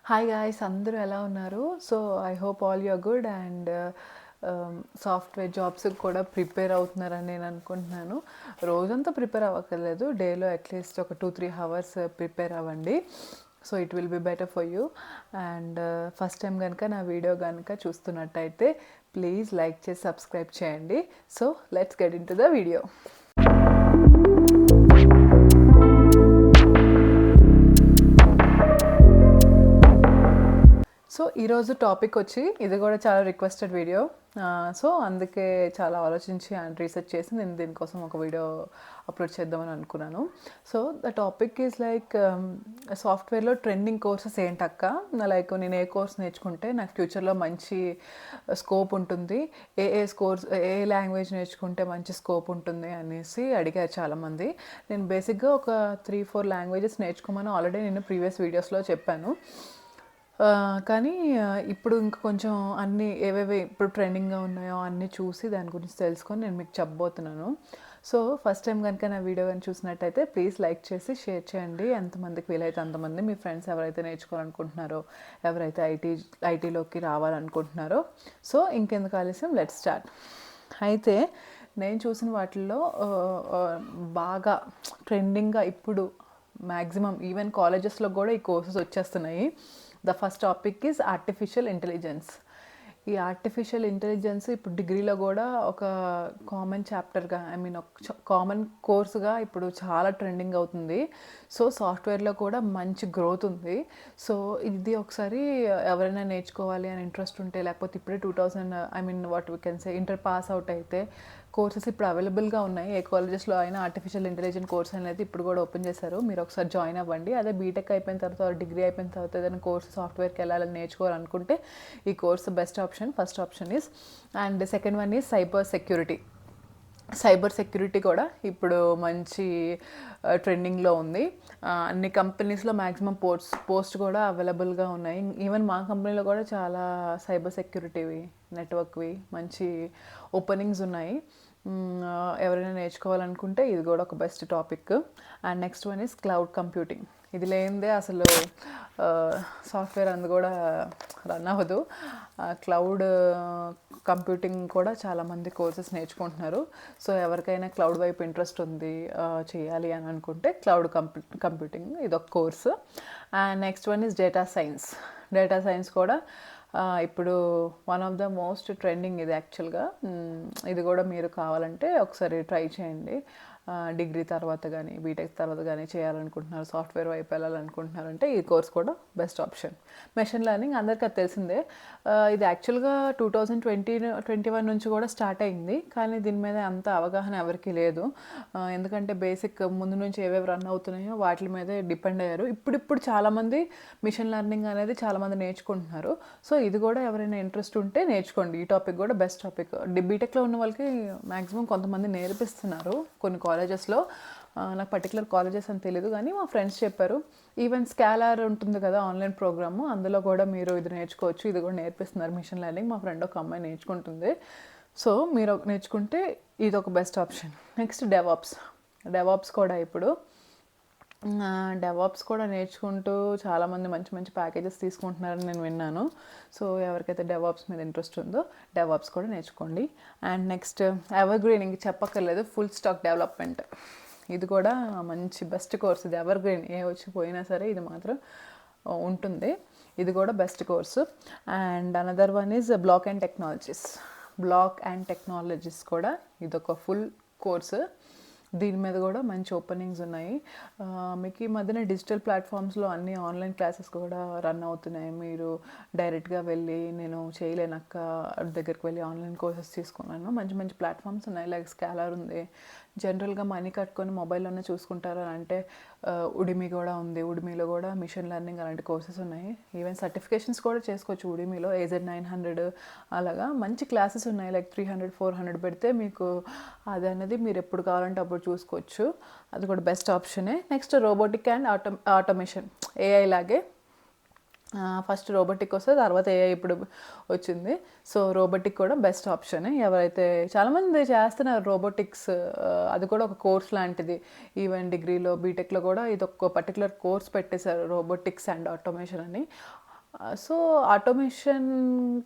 Hi guys, అందరూ ఎలా ఉన్నారు? So I hope all you are good and software జాబ్స్కి కూడా ప్రిపేర్ అవుతున్నారని నేను అనుకుంటున్నాను. రోజంతా ప్రిపేర్ అవ్వక్కర్లేదు, డేలో అట్లీస్ట్ ఒక 2-3 అవర్స్ ప్రిపేర్ అవ్వండి. So it will be better for you. And first time కనుక నా వీడియో కనుక చూస్తున్నట్టయితే ప్లీజ్ లైక్ చేసి సబ్స్క్రైబ్ చేయండి. So let's get in to the video. So ఈరోజు టాపిక్ వచ్చి, ఇది కూడా చాలా రిక్వెస్టెడ్ వీడియో. సో అందుకే చాలా ఆలోచించి అండ్ రీసెర్చ్ చేసి నేను దీనికోసం ఒక వీడియో అప్లోడ్ చేద్దామని అనుకున్నాను. So the topic is like సాఫ్ట్వేర్లో ట్రెండింగ్ కోర్సెస్ ఏంటక్క, లైక్ నేను ఏ కోర్స్ నేర్చుకుంటే నాకు ఫ్యూచర్లో మంచి స్కోప్ ఉంటుంది, ఏ లాంగ్వేజ్ నేర్చుకుంటే మంచి స్కోప్ ఉంటుంది అనేసి అడిగారు చాలామంది. నేను బేసిక్గా ఒక 3-4 లాంగ్వేజెస్ నేర్చుకోమని ఆల్రెడీ నేను ప్రీవియస్ వీడియోస్లో చెప్పాను. కానీ ఇప్పుడు ఇంకా కొంచెం అన్నీ ఏవేవి ఇప్పుడు ట్రెండింగ్గా ఉన్నాయో అన్నీ చూసి దాని గురించి తెలుసుకొని నేను మీకు చెప్పబోతున్నాను. సో ఫస్ట్ టైం కనుక నా వీడియో కానీ చూసినట్టయితే ప్లీజ్ లైక్ చేసి షేర్ చేయండి. ఎంతమందికి వీలైతే అంతమంది, మీ ఫ్రెండ్స్ ఎవరైతే నేర్చుకోవాలనుకుంటున్నారో, ఎవరైతే ఐటీలోకి రావాలనుకుంటున్నారో. సో ఇంకెందుకు ఆలస్యం, లెట్స్ స్టార్ట్. అయితే నేను చూసిన వాటిల్లో బాగా ట్రెండింగ్గా ఇప్పుడు మ్యాక్సిమం ఈవెన్ కాలేజెస్లో కూడా ఈ కోర్సెస్ వచ్చేస్తున్నాయి. The first topic is artificial intelligence. ఈ ఆర్టిఫిషియల్ ఇంటెలిజెన్స్ ఇప్పుడు డిగ్రీలో కూడా ఒక కామన్ చాప్టర్గా, ఒక కామన్ కోర్సుగా ఇప్పుడు చాలా ట్రెండింగ్ అవుతుంది. సో సాఫ్ట్వేర్లో కూడా మంచి గ్రోత్ ఉంది. సో ఇది ఒకసారి ఎవరైనా నేర్చుకోవాలి అని ఇంట్రెస్ట్ ఉంటే, లేకపోతే ఇప్పుడే 2000 what we can say inter pass out అయితే కోర్సెస్ ఇప్పుడు అవైలబుల్గా ఉన్నాయి. ఏ కాలేజెస్లో అయినా ఆర్టిఫిషియల్ ఇంటెలిజెన్స్ కోర్స్ అనేది ఇప్పుడు కూడా ఓపెన్ చేశారు. మీరు ఒకసారి జాయిన్ అవ్వండి. అదే బీటెక్ అయిపోయిన తర్వాత, డిగ్రీ అయిపోయిన తర్వాత ఏదైనా కోర్స్ సాఫ్ట్వేర్కి వెళ్ళాలని నేర్చుకోవాలనుకుంటే ఈ course best option. First option is. And second one is cyber security. Cyber security కూడా ఇప్పుడు మంచి ట్రెండింగ్లో ఉంది. అన్ని కంపెనీస్లో మ్యాక్సిమం పోస్ట్ కూడా అవైలబుల్గా ఉన్నాయి. ఈవెన్ మా కంపెనీలో కూడా చాలా సైబర్ సెక్యూరిటీవి, నెట్వర్క్వి మంచి ఓపెనింగ్స్ ఉన్నాయి. ఎవరైనా నేర్చుకోవాలనుకుంటే ఇది కూడా ఒక best topic. And next one is cloud computing. ఇది లేనిదే అసలు సాఫ్ట్వేర్ అందు కూడా రన్ అవ్వదు. క్లౌడ్ కంప్యూటింగ్ కూడా చాలామంది కోర్సెస్ నేర్చుకుంటున్నారు. సో ఎవరికైనా క్లౌడ్ వైపు ఇంట్రెస్ట్ ఉంది, చేయాలి అని అనుకుంటే క్లౌడ్ కంప్యూటింగ్ ఇదొక course. And next one is data science. Data science కూడా ఇప్పుడు one of the most trending ఇది యాక్చువల్గా. ఇది కూడా మీరు కావాలంటే ఒకసారి ట్రై చేయండి. డిగ్రీ తర్వాత కానీ బీటెక్ తర్వాత కానీ చేయాలనుకుంటున్నారు, సాఫ్ట్వేర్ వైపు వెళ్ళాలనుకుంటున్నారంటే ఈ కోర్స్ కూడా బెస్ట్ ఆప్షన్. మెషిన్ లెర్నింగ్ అందరికీ అది తెలిసిందే. ఇది యాక్చువల్గా 2021 నుంచి కూడా స్టార్ట్ అయింది, కానీ దీని మీద అంత అవగాహన ఎవరికీ లేదు. ఎందుకంటే బేసిక్ ముందు నుంచి ఏవేవి రన్ అవుతున్నాయో వాటి మీదే డిపెండ్ అయ్యారు. ఇప్పుడు చాలామంది మిషన్ లెర్నింగ్ అనేది చాలామంది నేర్చుకుంటున్నారు. సో ఇది కూడా ఎవరైనా ఇంట్రెస్ట్ ఉంటే నేర్చుకోండి. ఈ టాపిక్ కూడా బెస్ట్ టాపిక్. బీటెక్లో ఉన్న వాళ్ళకి మ్యాక్సిమం కొంతమంది నేర్పిస్తున్నారు కొన్ని కాలేజెస్లో. నాకు పర్టికులర్ కాలేజెస్ అని తెలియదు, కానీ మా ఫ్రెండ్స్ చెప్పారు. ఈవెన్ స్కాలర్ ఉంటుంది కదా ఆన్లైన్ ప్రోగ్రాము, అందులో కూడా మీరు ఇది నేర్చుకోవచ్చు. ఇది కూడా నేర్పిస్తున్నారు మిషన్ లెర్నింగ్. మా ఫ్రెండ్ ఒక అమ్మాయి నేర్చుకుంటుంది. సో మీరు నేర్చుకుంటే ఇది ఒక బెస్ట్ ఆప్షన్. నెక్స్ట్ డెవాప్స్ కూడా ఇప్పుడు డెవాప్స్ కూడా నేర్చుకుంటూ చాలామంది మంచి మంచి ప్యాకేజెస్ తీసుకుంటున్నారని నేను విన్నాను. సో ఎవరికైతే డెవాప్స్ మీద ఇంట్రెస్ట్ ఉందో డెవాప్స్ కూడా నేర్చుకోండి. అండ్ నెక్స్ట్ ఎవర్గ్రీన్, ఇంక చెప్పక్కర్లేదు, ఫుల్ స్టాక్ డెవలప్మెంట్. ఇది కూడా మంచి బెస్ట్ కోర్స్. ఇది ఎవర్గ్రీన్, ఏ వచ్చి పోయినా సరే ఇది మాత్రం ఉంటుంది. ఇది కూడా best course. And another one is block and technologies కూడా ఇదొక ఫుల్ కోర్సు. దీని మీద కూడా మంచి ఓపెనింగ్స్ ఉన్నాయి. మీకు ఈ మధ్యన డిజిటల్ ప్లాట్ఫామ్స్లో అన్ని ఆన్లైన్ క్లాసెస్ కూడా రన్ అవుతున్నాయి. మీరు డైరెక్ట్గా వెళ్ళి నేను చేయలేనక్క దగ్గరికి వెళ్ళి ఆన్లైన్ కోర్సెస్ తీసుకున్నాను. మంచి మంచి ప్లాట్ఫామ్స్ ఉన్నాయి, లైక్ స్కాలర్ ఉంది. జనరల్గా మనీ కట్టుకొని మొబైల్లోనే చూసుకుంటారు అని అంటే ఉడిమి కూడా ఉంది. ఉడిమిలో కూడా మిషన్ లెర్నింగ్ అలాంటి కోర్సెస్ ఉన్నాయి. ఈవెన్ సర్టిఫికేషన్స్ కూడా చేసుకోవచ్చు ఉడిమిలో. AZ900 అలాగా మంచి క్లాసెస్ ఉన్నాయి. లైక్ 300-400 పెడితే మీకు అది అనేది మీరు ఎప్పుడు కావాలంటే అప్పుడు చూసుకోవచ్చు. అది కూడా బెస్ట్ ఆప్షనే. Next robotic and automation, AI లాగే. ఫస్ట్ రోబోటిక్ వస్తే తర్వాత AI ఇప్పుడు వచ్చింది. సో రోబోటిక్ కూడా బెస్ట్ ఆప్షన్. ఎవరైతే చాలామంది చేస్తున్నారు రోబోటిక్స్, అది కూడా ఒక కోర్స్ లాంటిది. ఈవెన్ డిగ్రీలో బీటెక్లో కూడా ఇది ఒక పర్టికులర్ కోర్స్ పెట్టేశారు, రోబోటిక్స్ అండ్ ఆటోమేషన్ అని. సో ఆటోమేషన్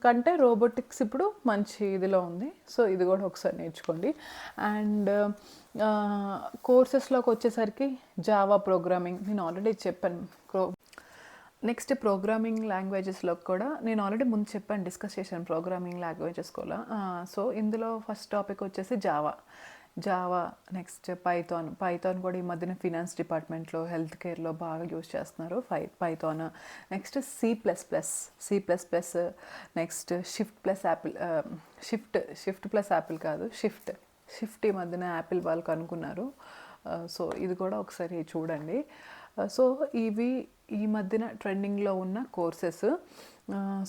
కంటే రోబోటిక్స్ ఇప్పుడు మంచి ఇదిలో ఉంది. సో ఇది కూడా ఒకసారి నేర్చుకోండి. అండ్ కోర్సెస్లోకి వచ్చేసరికి జావా ప్రోగ్రామింగ్ నేను ఆల్రెడీ చెప్పాను. నెక్స్ట్ ప్రోగ్రామింగ్ లాంగ్వేజెస్లో కూడా నేను ఆల్రెడీ ముందు చెప్పాను, డిస్కస్ చేశాను ప్రోగ్రామింగ్ లాంగ్వేజెస్ కూడా. సో ఇందులో ఫస్ట్ టాపిక్ వచ్చేసి జావా నెక్స్ట్ పైథాన్ కూడా ఈ మధ్యన ఫినాన్స్ డిపార్ట్మెంట్లో, హెల్త్ కేర్లో బాగా యూజ్ చేస్తున్నారు Python. Next C++, next shift plus Apple కాదు, షిఫ్ట్ ఈ మధ్యన యాపిల్ వాళ్ళు కనుక్కున్నారు. సో ఇది కూడా ఒకసారి చూడండి. సో ఇవి ఈ మధ్యన ట్రెండింగ్లో ఉన్న కోర్సెస్.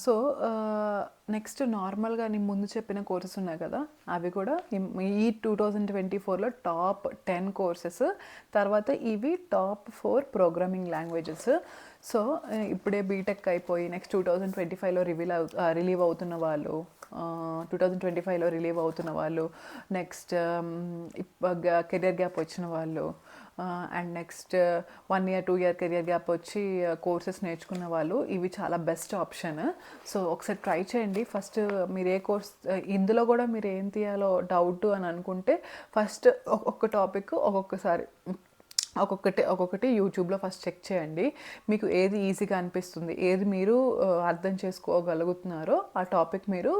సో నెక్స్ట్ నార్మల్గా నేను ముందు చెప్పిన కోర్సెస్ ఉన్నాయి కదా, అవి కూడా ఈ 2024లో టాప్ 10 కోర్సెస్. తర్వాత ఇవి టాప్ 4 ప్రోగ్రామింగ్ లాంగ్వేజెస్. సో ఇప్పుడే బీటెక్ అయిపోయి నెక్స్ట్ 2025లో రిలీవ్ అవుతున్న వాళ్ళు, 2025లో రిలీవ్ అవుతున్న వాళ్ళు, నెక్స్ట్ కెరియర్ గ్యాప్ వచ్చిన వాళ్ళు, and next 1 year 2 year career gap వచ్చి కోర్సెస్ నేర్చుకున్న వాళ్ళు, ఇవి చాలా బెస్ట్ ఆప్షన్. సో ఒకసారి ట్రై చేయండి. ఫస్ట్ మీరు ఏ కోర్స్, ఇందులో కూడా మీరు ఏం తీయాలో డౌట్ అని అనుకుంటే ఫస్ట్ ఒక్కొక్క టాపిక్ ఒక్కొక్కటి యూట్యూబ్లో ఫస్ట్ చెక్ చేయండి. మీకు ఏది ఈజీగా అనిపిస్తుంది, ఏది మీరు అర్థం చేసుకోగలుగుతున్నారో ఆ టాపిక్ మీరు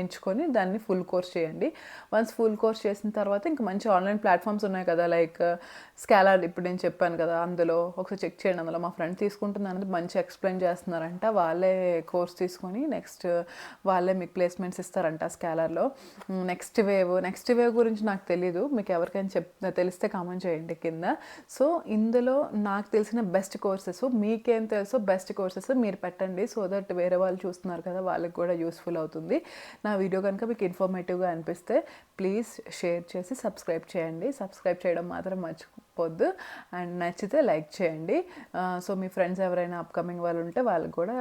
ఎంచుకొని దాన్ని ఫుల్ కోర్స్ చేయండి. వన్స్ ఫుల్ కోర్స్ చేసిన తర్వాత ఇంకా మంచి ఆన్లైన్ ప్లాట్ఫామ్స్ ఉన్నాయి కదా, లైక్ స్కాలర్, ఇప్పుడు నేను చెప్పాను కదా, అందులో ఒకసారి చెక్ చేయండి. అందులో మా ఫ్రెండ్ తీసుకుంటున్నాను, మంచి ఎక్స్ప్లెయిన్ చేస్తున్నారంట. వాళ్ళే కోర్స్ తీసుకొని నెక్స్ట్ వాళ్ళే మీకు ప్లేస్మెంట్స్ ఇస్తారంట స్కాలర్లో. నెక్స్ట్ వేవ్ గురించి నాకు తెలీదు, మీకు ఎవరికైనా తెలిస్తే కామెంట్ చేయండి కింద. సో ఇందులో నాకు తెలిసిన బెస్ట్ కోర్సెస్, మీకేం తెలుసో బెస్ట్ కోర్సెస్ మీరు పెట్టండి. సో దట్ వేరే వాళ్ళు చూస్తున్నారు కదా, వాళ్ళకి కూడా యూస్ఫుల్ అవుతుంది. నా వీడియో కనుక మీకు ఇన్ఫర్మేటివ్గా అనిపిస్తే ప్లీజ్ షేర్ చేసి సబ్స్క్రైబ్ చేయండి. సబ్స్క్రైబ్ చేయడం మాత్రం మర్చిపోద్దు. అండ్ నచ్చితే లైక్ చేయండి. సో మీ ఫ్రెండ్స్ ఎవరైనా అప్కమింగ్ వాళ్ళు ఉంటే వాళ్ళకి కూడా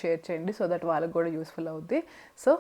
షేర్ చేయండి, సో దట్ వాళ్ళకి కూడా యూస్ఫుల్ అవుద్ది. సో